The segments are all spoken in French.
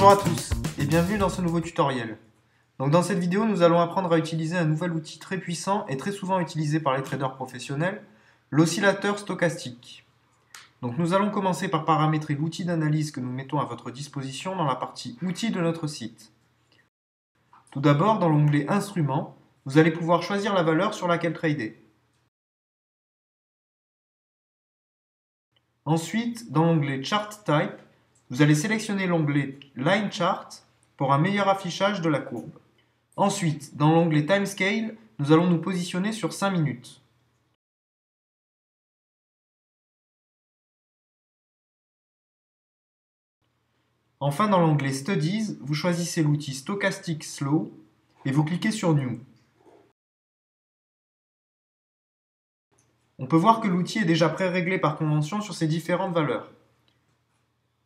Bonjour à tous et bienvenue dans ce nouveau tutoriel. Donc dans cette vidéo, nous allons apprendre à utiliser un nouvel outil très puissant et très souvent utilisé par les traders professionnels, l'oscillateur stochastique. Donc nous allons commencer par paramétrer l'outil d'analyse que nous mettons à votre disposition dans la partie outils de notre site. Tout d'abord, dans l'onglet Instruments, vous allez pouvoir choisir la valeur sur laquelle trader. Ensuite, dans l'onglet Chart Type, vous allez sélectionner l'onglet Line Chart pour un meilleur affichage de la courbe. Ensuite, dans l'onglet Timescale, nous allons nous positionner sur 5 minutes. Enfin, dans l'onglet Studies, vous choisissez l'outil Stochastic Slow et vous cliquez sur New. On peut voir que l'outil est déjà pré-réglé par convention sur ces différentes valeurs.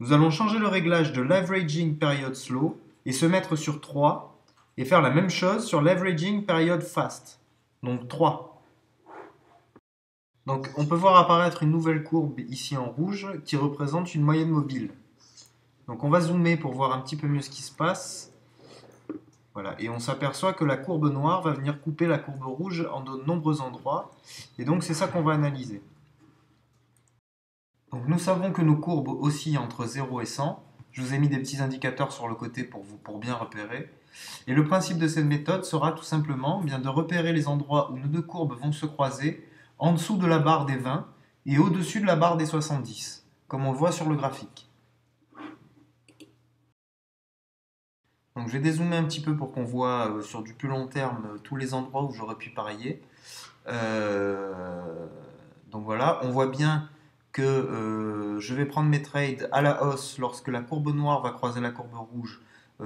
Nous allons changer le réglage de l'Averaging Period Slow et se mettre sur 3 et faire la même chose sur l'Averaging Period Fast, donc 3. Donc on peut voir apparaître une nouvelle courbe ici en rouge qui représente une moyenne mobile. Donc on va zoomer pour voir un petit peu mieux ce qui se passe. Voilà, et on s'aperçoit que la courbe noire va venir couper la courbe rouge en de nombreux endroits. Et donc c'est ça qu'on va analyser. Donc nous savons que nos courbes oscillent entre 0 et 100. Je vous ai mis des petits indicateurs sur le côté pour bien repérer. Et le principe de cette méthode sera tout simplement bien de repérer les endroits où nos deux courbes vont se croiser en dessous de la barre des 20 et au-dessus de la barre des 70, comme on le voit sur le graphique. Donc je vais dézoomer un petit peu pour qu'on voit sur du plus long terme tous les endroits où j'aurais pu parier. Donc voilà, on voit bien que je vais prendre mes trades à la hausse lorsque la courbe noire va croiser la courbe rouge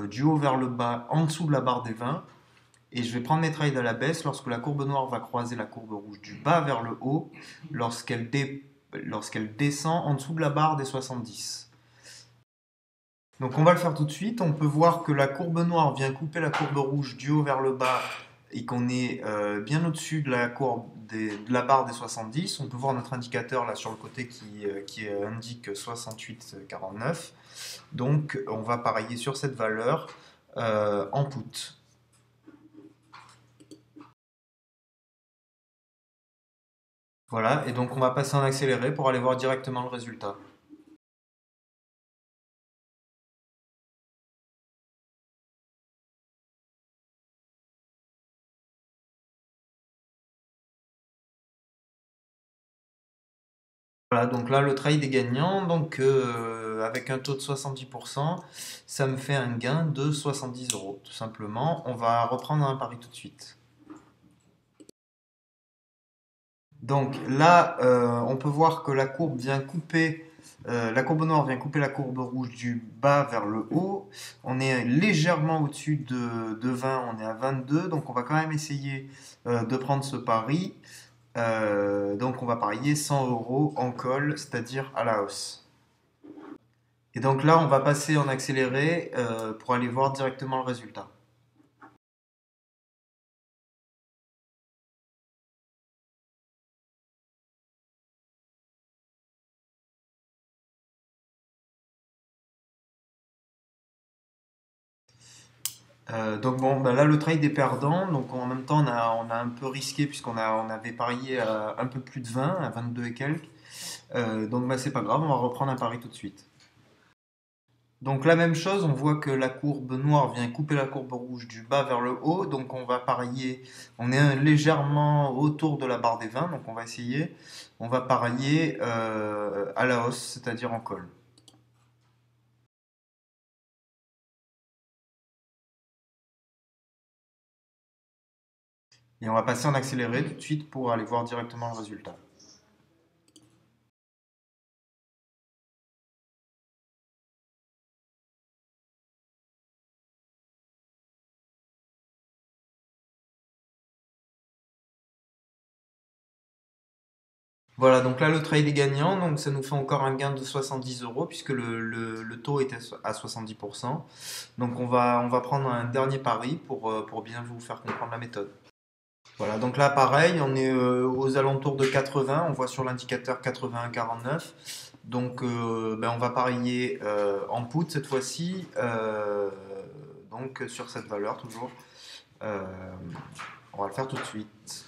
du haut vers le bas en dessous de la barre des 20. Et je vais prendre mes trades à la baisse lorsque la courbe noire va croiser la courbe rouge du bas vers le haut lorsqu'elle descend en dessous de la barre des 70. Donc on va le faire tout de suite. On peut voir que la courbe noire vient couper la courbe rouge du haut vers le bas et qu'on est bien au-dessus de la courbe de la barre des 70. On peut voir notre indicateur là sur le côté qui indique 68,49. Donc on va parier sur cette valeur en put. Voilà, et donc on va passer en accéléré pour aller voir directement le résultat. Voilà, donc là le trade est gagnant, donc avec un taux de 70%, ça me fait un gain de 70 euros, tout simplement. On va reprendre un pari tout de suite. Donc là, on peut voir que la courbe vient couper, la courbe noire vient couper la courbe rouge du bas vers le haut. On est légèrement au-dessus de 20, on est à 22, donc on va quand même essayer de prendre ce pari. Donc on va parier 100 euros en call, c'est-à-dire à la hausse. Et donc là, on va passer en accéléré pour aller voir directement le résultat. Donc bon, bah là le trade est perdant, donc en même temps on a un peu risqué puisqu'on avait parié à un peu plus de 20, à 22 et quelques. Donc bah, c'est pas grave, on va reprendre un pari tout de suite. Donc la même chose, on voit que la courbe noire vient couper la courbe rouge du bas vers le haut, donc on va parier, on est légèrement autour de la barre des 20, donc on va essayer, on va parier à la hausse, c'est-à-dire en call. Et on va passer en accéléré tout de suite pour aller voir directement le résultat. Voilà, donc là le trade est gagnant, donc ça nous fait encore un gain de 70 euros puisque le taux était à 70%. Donc on va prendre un dernier pari pour bien vous faire comprendre la méthode. Voilà, donc là pareil, on est aux alentours de 80, on voit sur l'indicateur 81,49. Donc ben, on va parier en put cette fois-ci, donc sur cette valeur toujours. Euh, on va le faire tout de suite.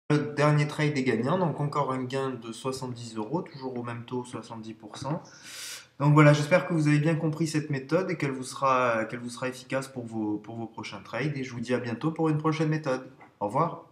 Le dernier trade est gagnant, donc encore un gain de 70 euros, toujours au même taux, 70%. Donc voilà, j'espère que vous avez bien compris cette méthode et qu'elle vous sera efficace pour vos prochains trades. Et je vous dis à bientôt pour une prochaine méthode. Au revoir.